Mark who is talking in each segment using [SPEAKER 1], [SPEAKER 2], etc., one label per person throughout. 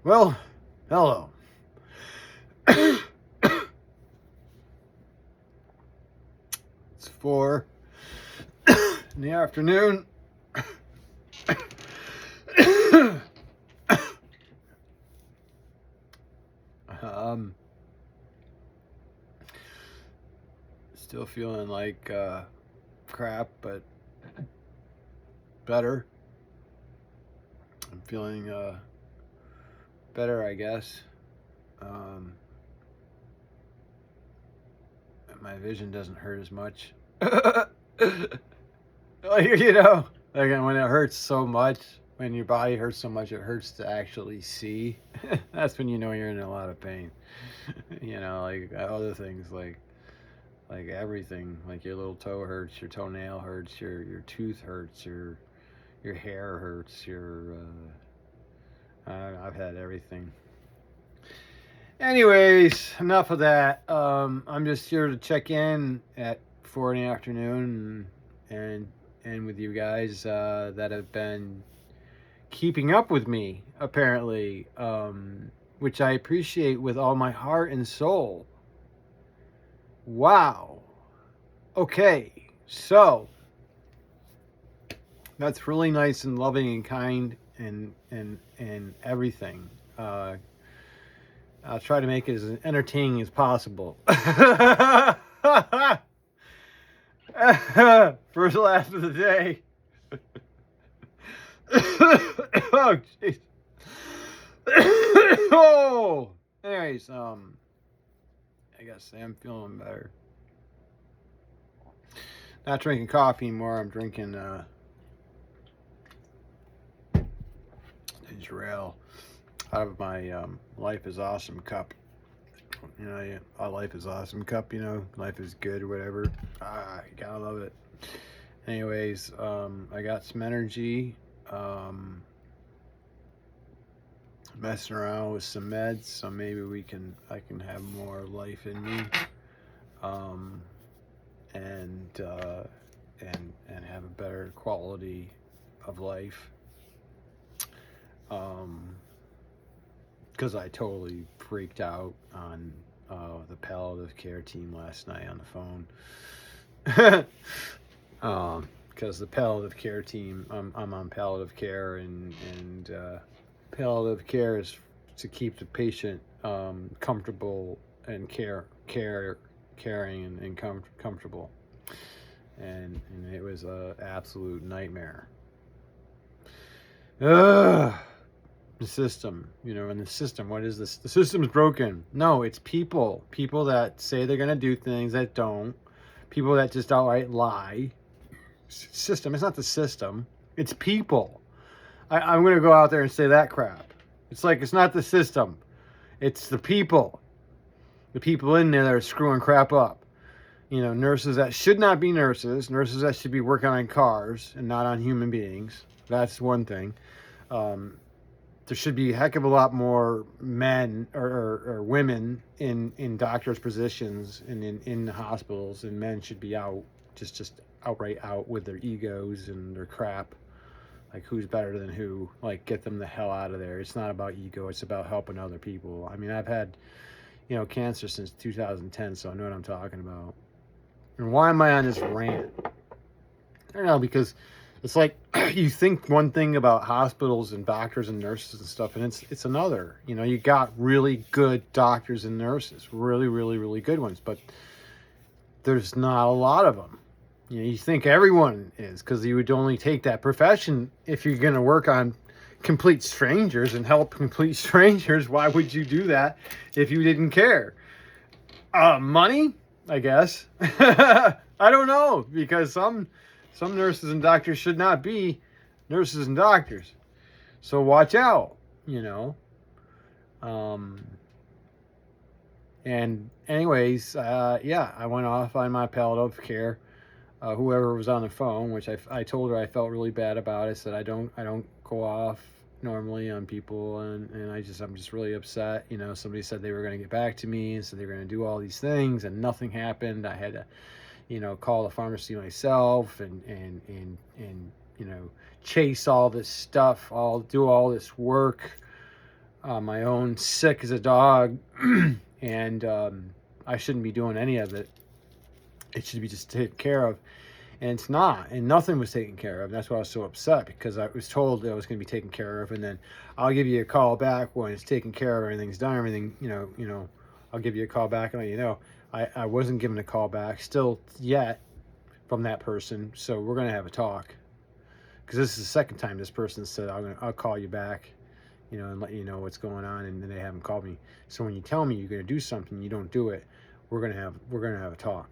[SPEAKER 1] Well, hello. It's 4 in the afternoon. um, Still feeling like crap, but better. I'm feeling better, I guess. Um, my vision doesn't hurt as much. You know, like when it hurts so much, when your body hurts so much, it hurts to actually see. That's when you know you're in a lot of pain. You know, like other things, like everything, like your little toe hurts, your toenail hurts, your tooth hurts, your hair hurts, I've had everything. Anyways, enough of that. I'm just here to check in at 4 in the afternoon and with you guys that have been keeping up with me, apparently, which I appreciate with all my heart and soul. Wow. Okay, so that's really nice and loving and kind and everything. I'll try to make it as entertaining as possible. First laugh of the day. Oh, jeez. Oh. Anyways, I guess I am feeling better. Not drinking coffee anymore. I'm drinking Israel out of my Life is Awesome cup. You know, a Life is Awesome cup. You know, life is good or whatever. You gotta love it. Anyways, I got some energy. Messing around with some meds, so maybe I can have more life in me. And have a better quality of life. Because I totally freaked out on the palliative care team last night on the phone. Because the palliative care team, I'm on palliative care, and palliative care is to keep the patient comfortable and caring and comfortable. And it was an absolute nightmare. The system, and the system, what is this? The system's broken. No, it's people that say they're going to do things that don't, people that just outright lie. System, it's not the system, it's people. I'm going to go out there and say that crap. It's like, it's not the system, it's the people in there that are screwing crap up. Nurses that should not be nurses that should be working on cars and not on human beings. That's one thing. There should be a heck of a lot more men or women in doctors' positions and in the hospitals, and men should be out, just outright out with their egos and their crap. Like, who's better than who? Like, get them the hell out of there. It's not about ego. It's about helping other people. I mean, I've had, cancer since 2010, so I know what I'm talking about. And why am I on this rant? I don't know, because it's like you think one thing about hospitals and doctors and nurses and stuff, and it's another. You got really good doctors and nurses, really, really, really good ones, but there's not a lot of them. You think everyone is, because you would only take that profession if you're going to work on complete strangers and help complete strangers. Why would you do that if you didn't care? Money, I guess. I don't know, because some nurses and doctors should not be nurses and doctors. So watch out, And anyways, I went off on my palliative care. Whoever was on the phone, which I told her I felt really bad about. I said I don't go off normally on people, and I'm just really upset. Somebody said they were going to get back to me, and so they were going to do all these things, and nothing happened. I had to call the pharmacy myself and chase all this stuff, do all this work. my own sick as a dog, and I shouldn't be doing any of it. It should be just taken care of, and it's not, and nothing was taken care of. That's why I was so upset, because I was told that it was going to be taken care of, and then I'll give you a call back when it's taken care of, everything's done, everything, I'll give you a call back and let you know. I wasn't given a call back still yet from that person, so we're going to have a talk, because this is the second time this person said I'll call you back, and let you know what's going on, and then they haven't called me. So when you tell me you're going to do something, you don't do it, we're going to have a talk.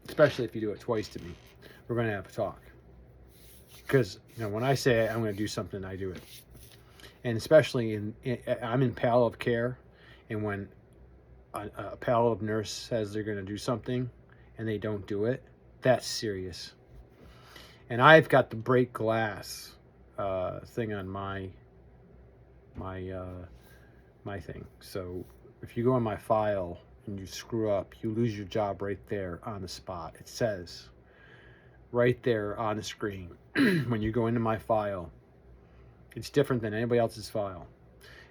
[SPEAKER 1] Especially if you do it twice to me, we're going to have a talk. Because when I say I'm going to do something, I do it. And especially I'm in palliative care, and when a palliative nurse says they're going to do something and they don't do it, that's serious. And I've got the break glass thing on my thing. So if you go on my file and you screw up, you lose your job right there on the spot. It says right there on the screen when you go into my file. It's different than anybody else's file.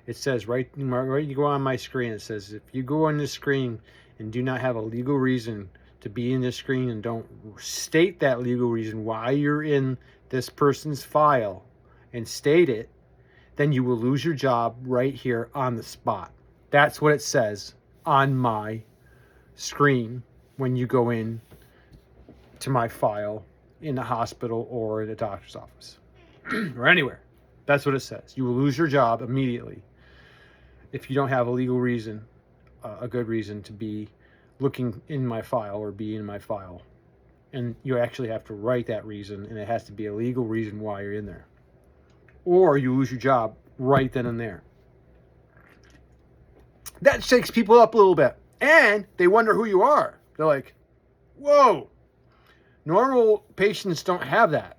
[SPEAKER 1] It says right you go on my screen, it says if you go on this screen and do not have a legal reason to be in this screen and don't state that legal reason why you're in this person's file and state it, then you will lose your job right here on the spot. That's what it says on my screen when you go in to my file in the hospital or in a doctor's office or anywhere. That's what it says. You will lose your job immediately if you don't have a legal reason, a good reason to be looking in my file or be in my file. And you actually have to write that reason, and it has to be a legal reason why you're in there. Or you lose your job right then and there. That shakes people up a little bit. And they wonder who you are. They're like, whoa, normal patients don't have that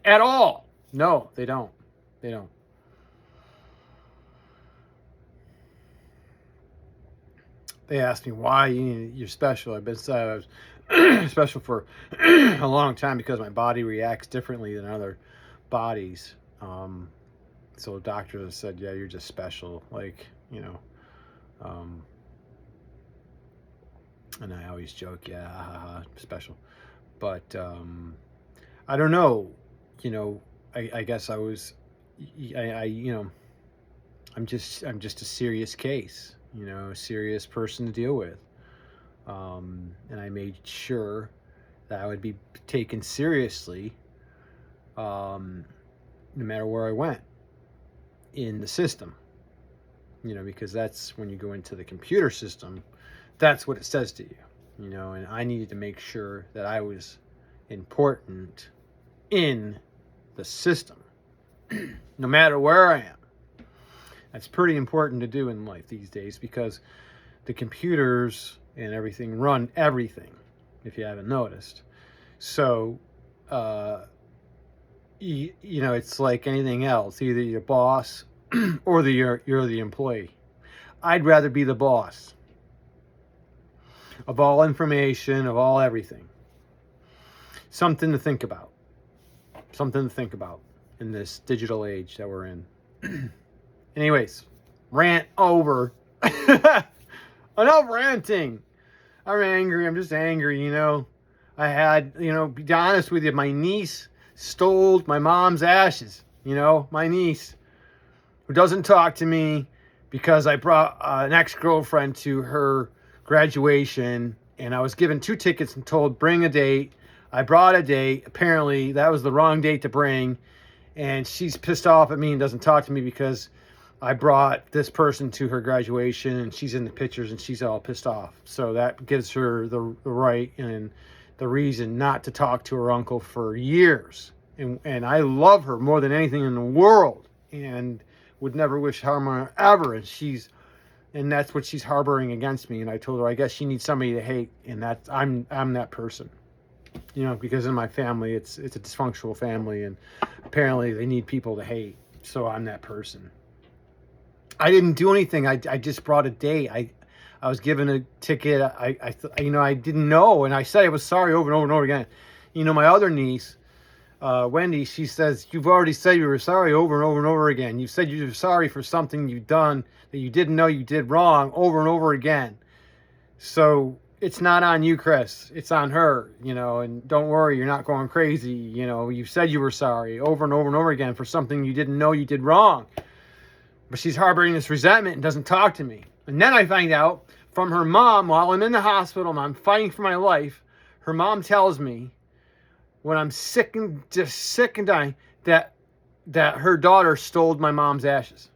[SPEAKER 1] at all. No, they don't. They don't. They asked me why you're special. I've been special for a long time because my body reacts differently than other bodies. So doctors have said, yeah, you're just special. And I always joke, yeah, special. But I don't know. I guess I was, I'm just a serious case. A serious person to deal with. And I made sure that I would be taken seriously no matter where I went in the system. Because that's when you go into the computer system, that's what it says to you. And I needed to make sure that I was important in the system, no matter where I am. That's pretty important to do in life these days because the computers and everything run everything, if you haven't noticed. So, it's like anything else. Either you're boss or you're the employee. I'd rather be the boss of all information, of all everything. Something to think about. Something to think about in this digital age that we're in. Anyways, rant over. Enough ranting. I'm angry. I'm just angry, I had, be honest with you, my niece stole my mom's ashes. My niece, who doesn't talk to me because I brought an ex-girlfriend to her graduation, and I was given 2 tickets and told, bring a date. I brought a date. Apparently, that was the wrong date to bring, and she's pissed off at me and doesn't talk to me because I brought this person to her graduation, and she's in the pictures, and she's all pissed off. So that gives her the right and the reason not to talk to her uncle for years. And I love her more than anything in the world, and would never wish harm on her ever. And that's what she's harboring against me. And I told her, I guess she needs somebody to hate, and I'm that person. Because in my family, it's a dysfunctional family, and apparently they need people to hate. So I'm that person. I didn't do anything. I just brought a date. I was given a ticket. I didn't know, and I said I was sorry over and over and over again. My other niece, Wendy, she says, you've already said you were sorry over and over and over again. You said you were sorry for something you've done that you didn't know you did wrong over and over again. So it's not on you, Chris. It's on her, and don't worry, you're not going crazy. You said you were sorry over and over and over again for something you didn't know you did wrong. But she's harboring this resentment and doesn't talk to me. And then I find out from her mom, while I'm in the hospital and I'm fighting for my life, her mom tells me when I'm sick and dying that her daughter stole my mom's ashes.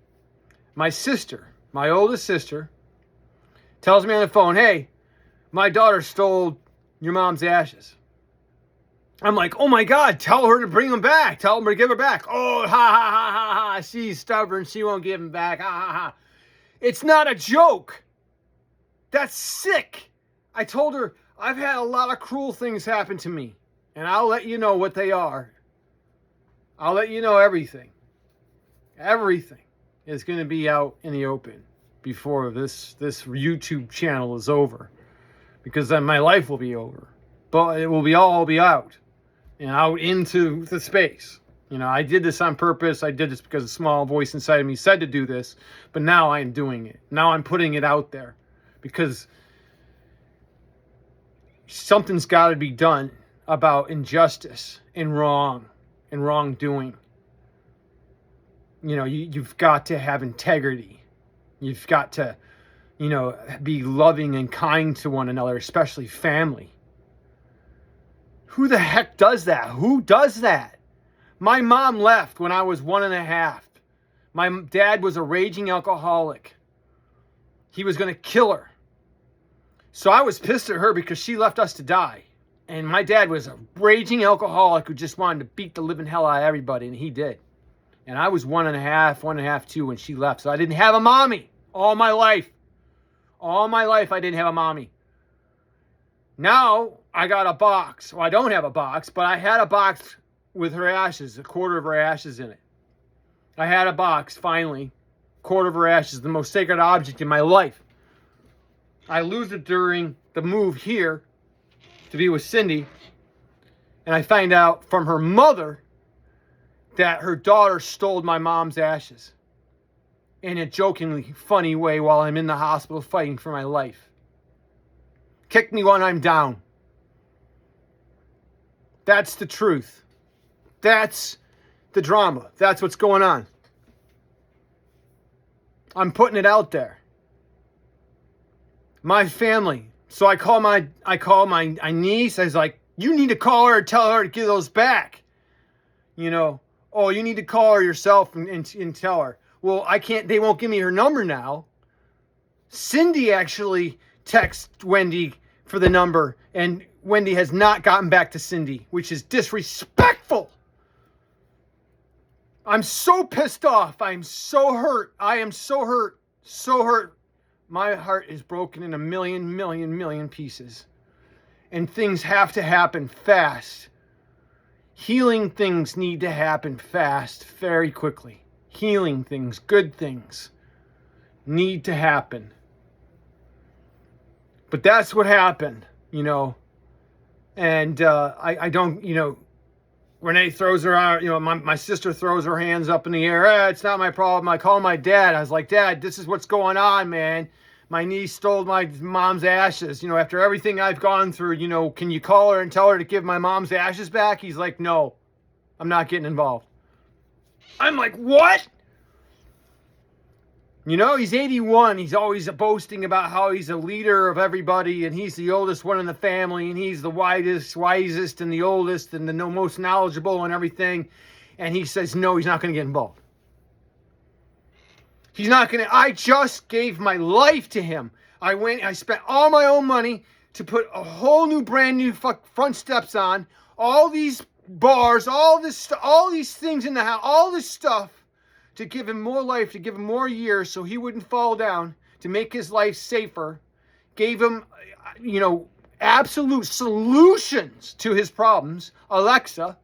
[SPEAKER 1] My sister, my oldest sister, tells me on the phone, hey, my daughter stole your mom's ashes. I'm like, oh my God, tell her to bring them back. Tell her to give her back. Oh, ha, ha, ha, ha, ha. She's stubborn. She won't give them back. Ha, ha, ha. It's not a joke. That's sick. I told her, I've had a lot of cruel things happen to me, and I'll let you know what they are. I'll let you know everything. Everything is going to be out in the open before this YouTube channel is over, because then my life will be over. But it will all be out and out into the space. I did this on purpose. I did this because a small voice inside of me said to do this, but now I'm doing it. Now I'm putting it out there because something's got to be done about injustice and wrongdoing. You've got to have integrity. You've got to, be loving and kind to one another, especially family. Who the heck does that? Who does that? My mom left when I was 1.5. My dad was a raging alcoholic. He was going to kill her. So I was pissed at her because she left us to die. And my dad was a raging alcoholic who just wanted to beat the living hell out of everybody, and he did. And I was 1.5, 2 when she left. So I didn't have a mommy all my life. All my life I didn't have a mommy. Now I got a box. Well, I don't have a box, but I had a box with her ashes, a quarter of her ashes in it. I had a box, finally. Quarter of her ashes, the most sacred object in my life. I lose it during the move here to be with Cindy. And I find out from her mother that her daughter stole my mom's ashes in a jokingly funny way while I'm in the hospital fighting for my life. Kick me when I'm down. That's the truth. That's the drama. That's what's going on. I'm putting it out there. My family. So I call my niece. I was like, you need to call her and tell her to give those back. Oh, you need to call her yourself and tell her. Well, I can't. They won't give me her number now. Cindy actually texted Wendy for the number, and Wendy has not gotten back to Cindy, which is disrespectful. I'm so pissed off. I'm so hurt. I am so hurt. So hurt. My heart is broken in a million pieces. And things have to happen fast. Healing things need to happen fast, very quickly. Healing things, good things, need to happen. But that's what happened, And I don't, Renee throws her out, my sister throws her hands up in the air. It's not my problem. I call my dad. I was like, Dad, this is what's going on, man. My niece stole my mom's ashes. After everything I've gone through, can you call her and tell her to give my mom's ashes back? He's like, no, I'm not getting involved. I'm like, what? He's 81. He's always boasting about how he's a leader of everybody, and he's the oldest one in the family, and he's the wisest, and the oldest, and the most knowledgeable and everything. And he says, no, he's not going to get involved. He's not going to. I just gave my life to him. I spent all my own money to put a whole new, brand new front steps on, all these bars, all these things in the house, all this stuff, to give him more life, to give him more years so he wouldn't fall down, to make his life safer. Gave him, absolute solutions to his problems. Alexa,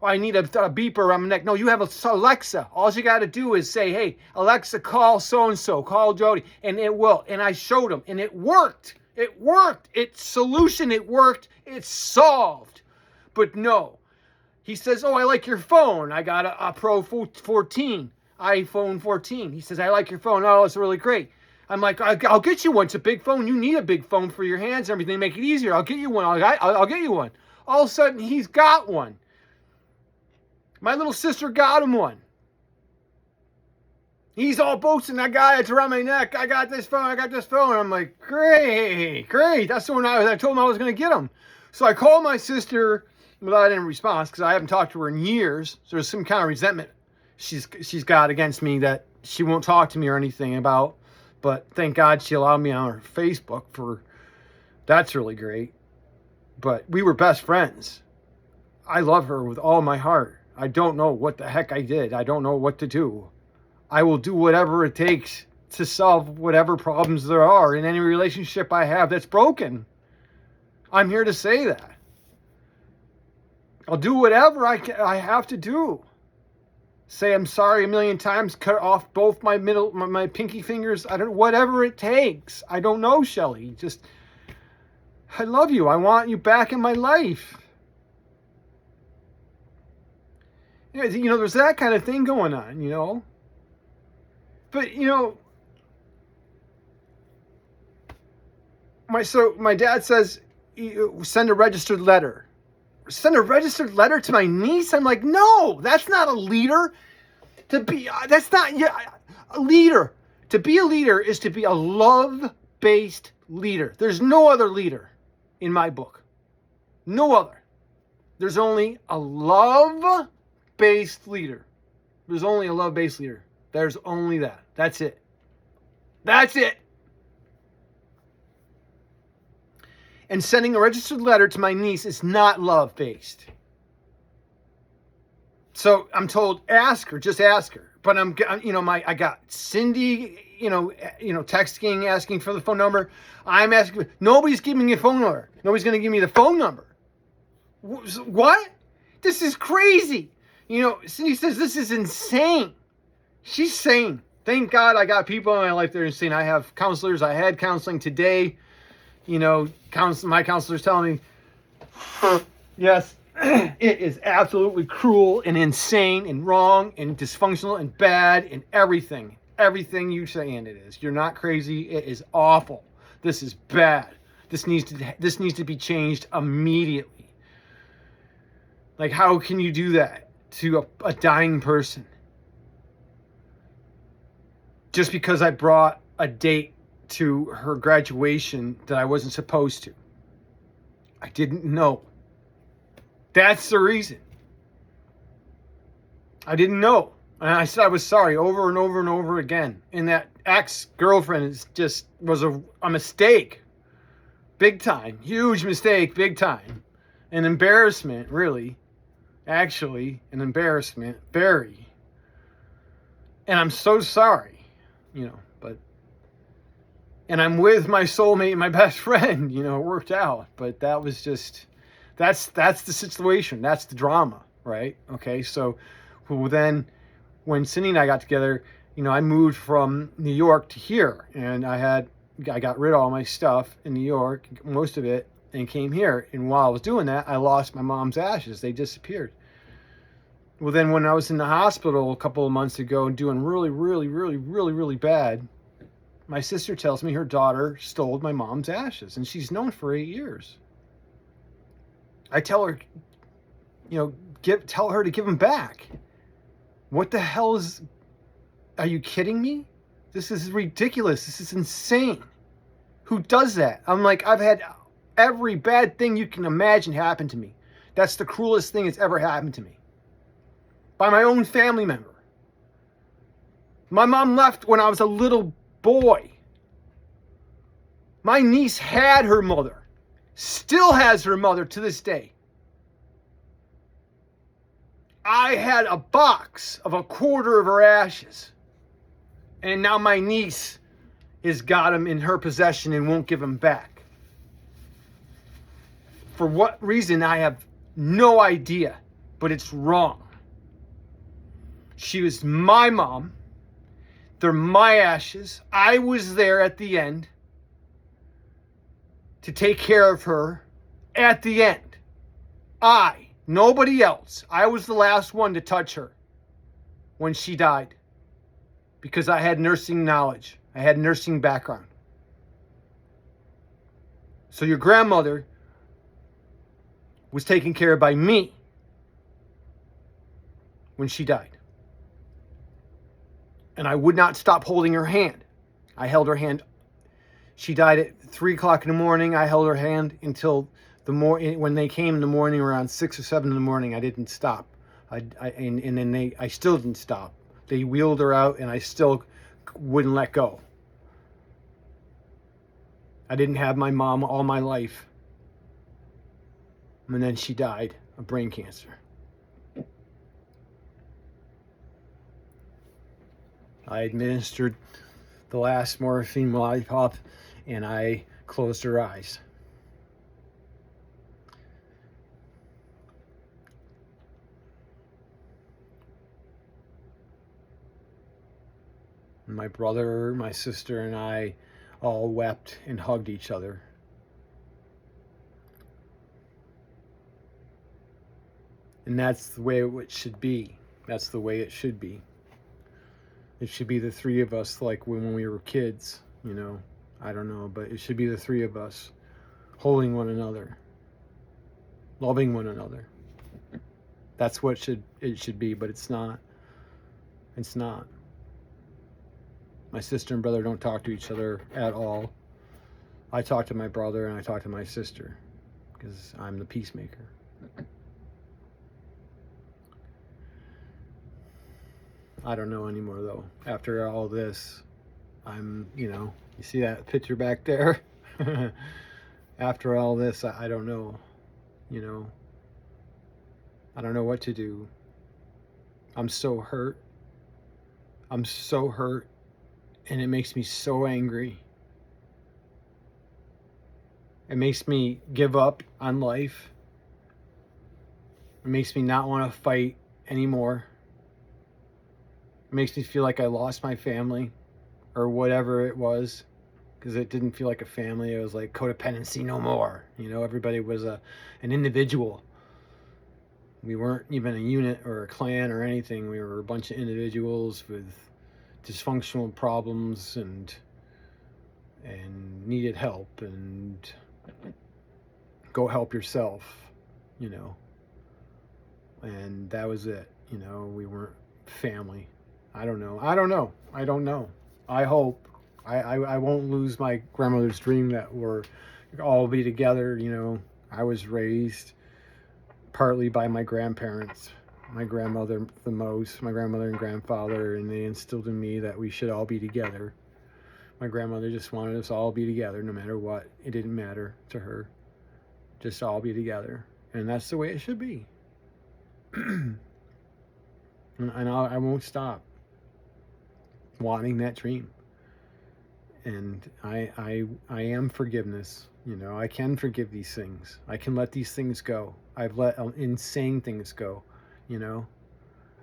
[SPEAKER 1] I need a beeper around my neck. No, you have Alexa. All you got to do is say, hey, Alexa, call so-and-so, call Jody, and it will. And I showed him, and it worked. It worked. It worked. It's solved. But no, He says, oh, I like your phone. I got a Pro 14, iPhone 14. He says, I like your phone. Oh, it's really great. I'm like, I'll get you one. It's a big phone. You need a big phone for your hands and everything. Make it easier. I'll get you one. I'll get you one. All of a sudden, he's got one. My little sister got him one. He's all boasting, I got it, it's around my neck. I got this phone. And I'm like, great. That's the one I told him I was going to get him. So I called my sister without any response because I haven't talked to her in years. So there's some kind of resentment she's got against me that she won't talk to me or anything about. But thank God she allowed me on her Facebook that's really great. But we were best friends. I love her with all my heart. I don't know what the heck I did. I don't know what to do. I will do whatever it takes to solve whatever problems there are in any relationship I have that's broken. I'm here to say that. I'll do whatever I have to do. Say I'm sorry a million times, cut off both my pinky fingers. Whatever it takes. I don't know, Shelly. Just, I love you. I want you back in my life. There's that kind of thing going on, But, my dad says, send a registered letter. Send a registered letter to my niece? I'm like, no, that's not a leader. That's not a leader. To be a leader is to be a love-based leader. There's no other leader in my book. No other. There's only a love-based leader. There's only a love-based leader. There's only that. That's it. That's it. And sending a registered letter to my niece is not love-based. So I'm told, just ask her. But I got Cindy, texting, asking for the phone number. I'm asking, nobody's giving me a phone number. Nobody's going to give me the phone number. What? This is crazy. Cindy says this is insane. She's sane. Thank God I got people in my life that are insane. I have counselors. I had counseling today. My counselor's telling me, yes, it is absolutely cruel and insane and wrong and dysfunctional and bad and everything. Everything you saying it is. You're not crazy. It is awful. This is bad. This needs to be changed immediately. Like, how can you do that to a dying person? Just because I brought a date to her graduation that I wasn't supposed to. I didn't know. That's the reason. I didn't know. And I said I was sorry over and over and over again. And that ex-girlfriend was a mistake. Big time. Huge mistake. Big time. An embarrassment, really. Actually, an embarrassment. Very. And I'm so sorry. And I'm with my soulmate, my best friend, it worked out. But that was that's the situation. That's the drama, right? Okay, so then when Cindy and I got together, I moved from New York to here. And I got rid of all my stuff in New York, most of it, and came here. And while I was doing that, I lost my mom's ashes. They disappeared. Well, then when I was in the hospital a couple of months ago doing really, really, really, really, really bad, my sister tells me her daughter stole my mom's ashes, and she's known for 8 years. I tell her, tell her to give them back. What the hell are you kidding me? This is ridiculous. This is insane. Who does that? I'm like, I've had every bad thing you can imagine happen to me. That's the cruelest thing that's ever happened to me. By my own family member. My mom left when I was a little boy. My niece had her mother. Still has her mother to this day. I had a box of a quarter of her ashes. And now my niece has got them in her possession and won't give them back. For what reason, I have no idea. But it's wrong. She was my mom. They're my ashes. I was there at the end to take care of her at the end. I Nobody else. I was the last one to touch her when she died because I had nursing knowledge. I had nursing background. So your grandmother was taken care of by me when she died. And I would not stop holding her hand. I held her hand. She died at 3 o'clock in the morning. I held her hand until when they came in the morning around 6 or 7 in the morning. I didn't stop. And then I still didn't stop. They wheeled her out and I still wouldn't let go. I didn't have my mom all my life. And then she died of brain cancer. I administered the last morphine lollipop and I closed her eyes. My brother, my sister, and I all wept and hugged each other. And that's the way it should be. That's the way it should be. It should be the three of us like when we were kids, you know. I don't know, but it should be the three of us holding one another, loving one another. That's what it should be, but it's not. It's not. My sister and brother don't talk to each other at all. I talk to my brother and I talk to my sister because I'm the peacemaker. I don't know anymore though. After all this, you see that picture back there? After all this, I don't know, I don't know what to do. I'm so hurt. I'm so hurt. And it makes me so angry. It makes me give up on life. It makes me not want to fight anymore. It makes me feel like I lost my family or whatever it was, because it didn't feel like a family. It was like codependency no more. Everybody was an individual. We weren't even a unit or a clan or anything. We were a bunch of individuals with dysfunctional problems and needed help, and go help yourself, and that was it. We weren't family. I don't know. I hope I won't lose my grandmother's dream that we're all be together. I was raised partly by my grandparents, my grandmother the most, my grandmother and grandfather, and they instilled in me that we should all be together. My grandmother just wanted us all to be together no matter what. It didn't matter to her. Just all be together. And that's the way it should be. And I won't stop wanting that dream. And I am forgiveness. I can forgive these things. I can let these things go. I've let insane things go.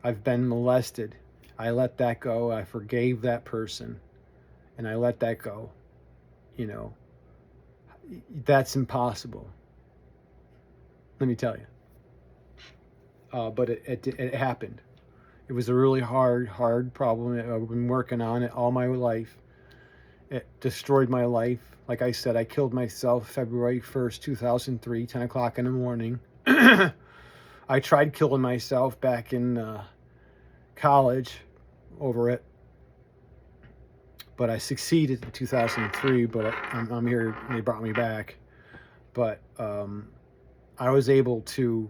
[SPEAKER 1] I've been molested. I let that go. I forgave that person. And I let that go. That's impossible. Let me tell you. But it happened. It was a really hard problem. I've been working on it all my life. It destroyed my life. Like I said, I killed myself February 1st, 2003, 10 o'clock in the morning. I tried killing myself back in college over it. But I succeeded in 2003, but I'm here, and they brought me back. But I was able to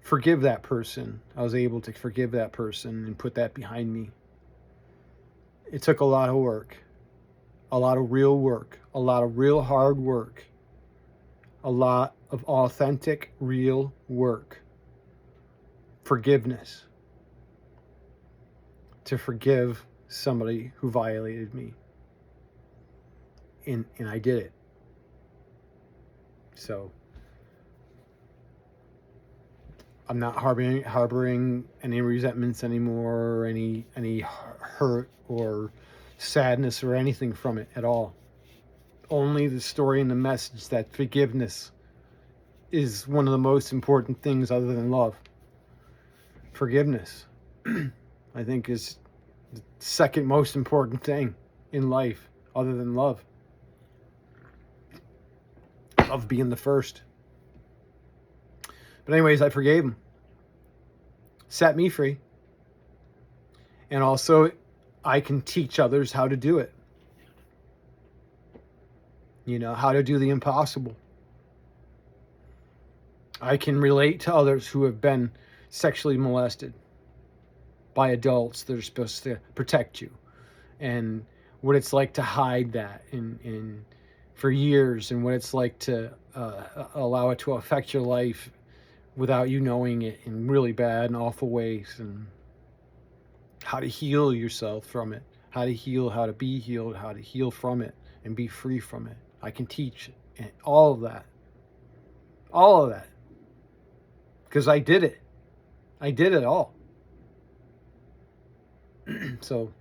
[SPEAKER 1] forgive that person. I was able to forgive that person and put that behind me. It took a lot of work, a lot of real work, a lot of real hard work, a lot of authentic, real work. Forgiveness. To forgive somebody who violated me. And I did it. So I'm not harboring any resentments anymore, or any hurt or sadness or anything from it at all. Only the story and the message that forgiveness is one of the most important things other than love. Forgiveness, I think, is the second most important thing in life other than love. Love being the first. But anyways, I forgave him. Set me free. And also, I can teach others how to do it. You know, how to do the impossible. I can relate to others who have been sexually molested by adults that are supposed to protect you, and what it's like to hide that in for years, and what it's like to allow it to affect your life without you knowing it in really bad and awful ways, and how to heal yourself from it, how to heal, how to be healed, how to heal from it and be free from it. I can teach all of that. All of that. Because I did it. I did it all. So,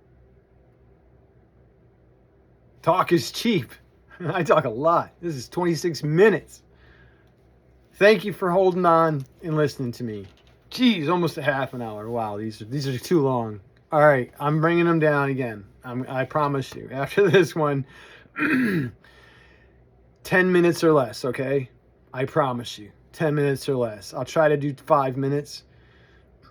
[SPEAKER 1] talk is cheap. I talk a lot. This is 26 minutes. Thank you for holding on and listening to me. Geez, almost a half an hour. Wow, these are too long. All right, I'm bringing them down again. I promise you. After this one, 10 minutes or less, okay? I promise you. 10 minutes or less. I'll try to do 5 minutes,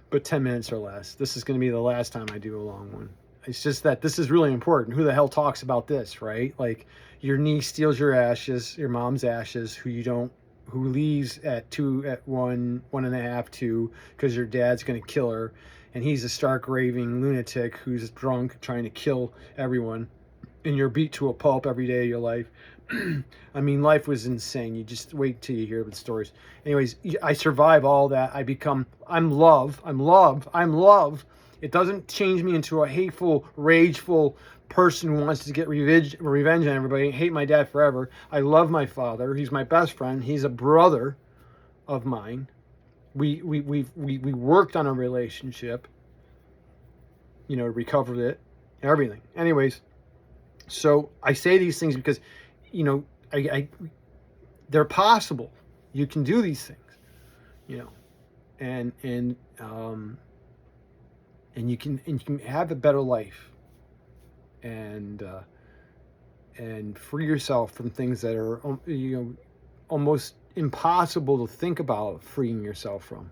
[SPEAKER 1] but 10 minutes or less. This is going to be the last time I do a long one. It's just that this is really important. Who the hell talks about this, right? Like, your niece steals your ashes, your mom's ashes, who leaves at 1.5, 2, because your dad's going to kill her, and he's a stark raving lunatic who's drunk trying to kill everyone, and you're beat to a pulp every day of your life. I mean, life was insane. You just wait till you hear the stories. Anyways, I survive all that. I'm love. It doesn't change me into a hateful, rageful person who wants to get revenge on everybody. I hate my dad forever. I love my father. He's my best friend. He's a brother of mine. We worked on a relationship, recovered it, everything. Anyways, so I say these things because, they're possible. You can do these things, and you can have a better life, and free yourself from things that are almost impossible to think about freeing yourself from.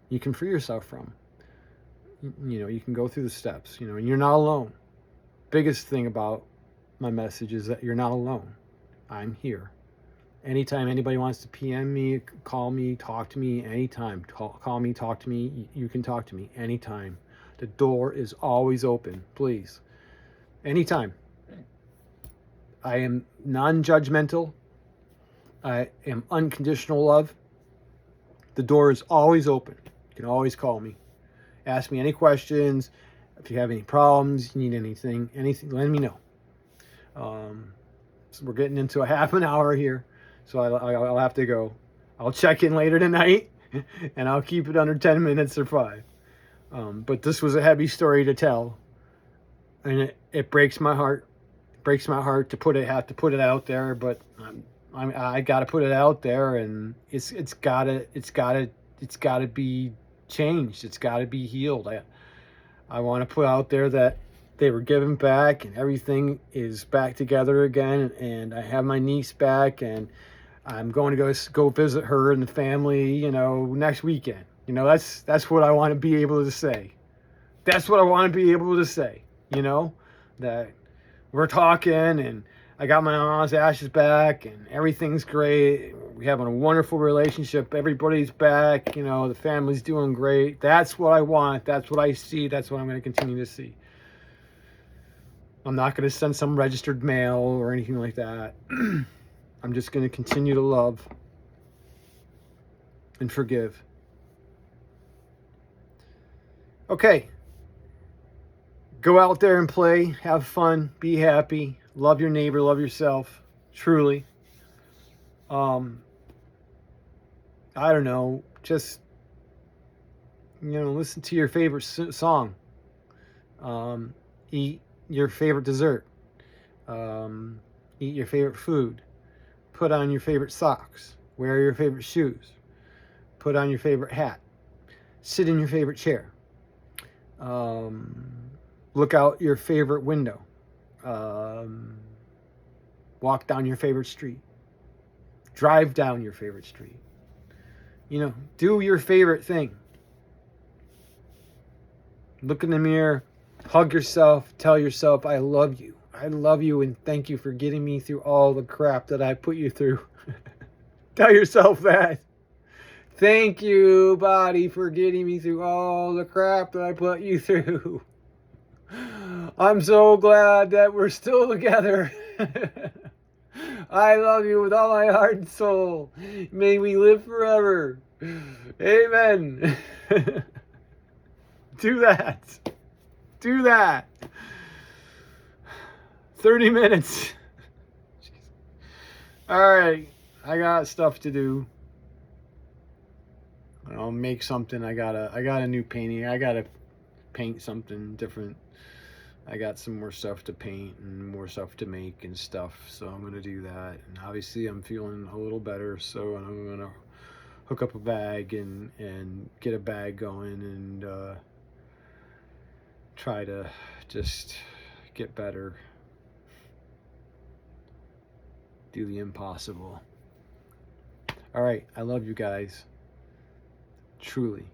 [SPEAKER 1] You can free yourself from. You can go through the steps. And you're not alone. Biggest thing about my message is that you're not alone. I'm here. Anytime anybody wants to PM me, call me, talk to me, anytime. Call me, talk to me. You can talk to me anytime. The door is always open, please. Anytime. I am non-judgmental. I am unconditional love. The door is always open. You can always call me. Ask me any questions. If you have any problems, you need anything, let me know. So we're getting into a half an hour here, so I'll have to go. I'll check in later tonight, and I'll keep it under 10 minutes or 5. But this was a heavy story to tell, and it breaks my heart. It breaks my heart to have to put it out there, but I got to put it out there, and it's gotta be changed. It's got to be healed. I want to put out there that they were given back, and everything is back together again, and I have my niece back, and I'm going to go visit her and the family, next weekend. That's what I want to be able to say. That's what I want to be able to say, that we're talking, and I got my mom's ashes back, and everyth's great. We're having a wonderful relationship. Everybody's back. The family's doing great. That's what I want. That's what I see. That's what I'm going to continue to see. I'm not going to send some registered mail or anything like that. I'm just going to continue to love and forgive. Okay. Go out there and play. Have fun. Be happy. Love your neighbor. Love yourself. Truly. I don't know. Just, listen to your favorite song. Eat your favorite dessert. Eat your favorite food. Put on your favorite socks. Wear your favorite shoes. Put on your favorite hat. Sit in your favorite chair. Look out your favorite window. Walk down your favorite street. Drive down your favorite street. Do your favorite thing. Look in the mirror, hug yourself, tell yourself, I love you. I love you, and thank you for getting me through all the crap that I put you through. Tell yourself that. Thank you, body, for getting me through all the crap that I put you through. I'm so glad that we're still together. I love you with all my heart and soul. May we live forever. Amen. Do that. Do that. 30 minutes. All right. I got stuff to do. I'll make something. I got a new painting. I got to paint something different. I got some more stuff to paint and more stuff to make and stuff. So I'm going to do that. And obviously I'm feeling a little better. So I'm going to hook up a bag and get a bag going and try to just get better. Do the impossible. All right. I love you guys. Truly.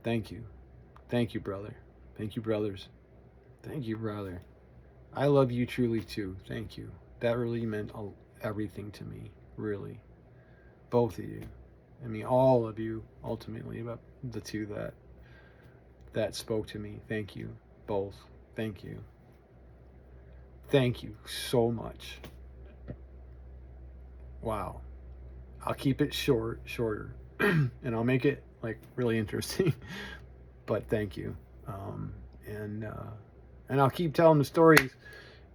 [SPEAKER 1] Thank you. Thank you, brother. Thank you, brothers. Thank you, brother. I love you truly too. Thank you. That really meant everything to me. Really. Both of you. I mean, all of you, ultimately, but the two that spoke to me. Thank you. Both. Thank you. Thank you so much. Wow. I'll keep it shorter. And I'll make it like really interesting. But thank you. And I'll keep telling the stories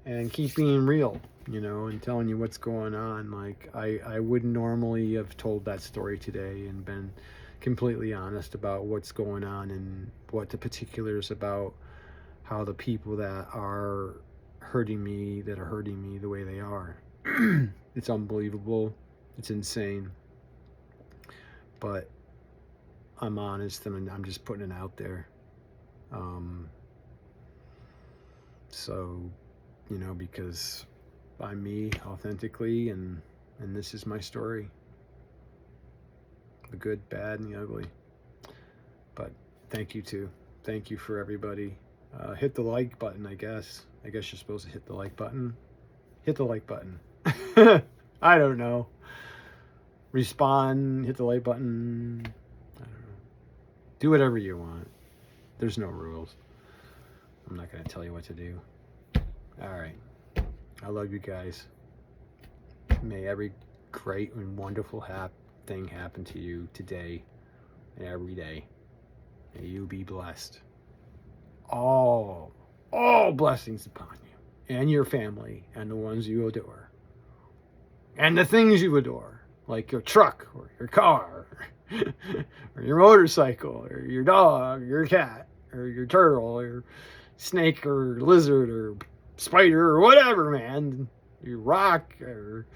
[SPEAKER 1] and keep being real, and telling you what's going on. Like I wouldn't normally have told that story today and been completely honest about what's going on and what the particulars about how the people that are hurting me the way they are. It's unbelievable. It's insane. But I'm honest and I'm just putting it out there. So, because I'm me authentically, and this is my story. The good, bad, and the ugly. But thank you too. Thank you for everybody. Hit the like button, I guess. I guess you're supposed to hit the like button. Hit the like button. I don't know. Respond, hit the like button. I don't know. Do whatever you want. There's no rules. I'm not going to tell you what to do. All right. I love you guys. May every great and wonderful thing happen to you today and every day. May you be blessed. All blessings upon you and your family and the ones you adore. And the things you adore, like your truck or your car or your motorcycle or your dog or your cat or your turtle or your snake or lizard or spider or whatever, man. Your rock or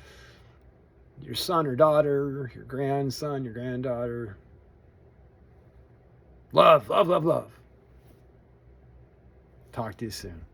[SPEAKER 1] your son or daughter, your grandson, your granddaughter. Love, love, love, love. Talk to you soon.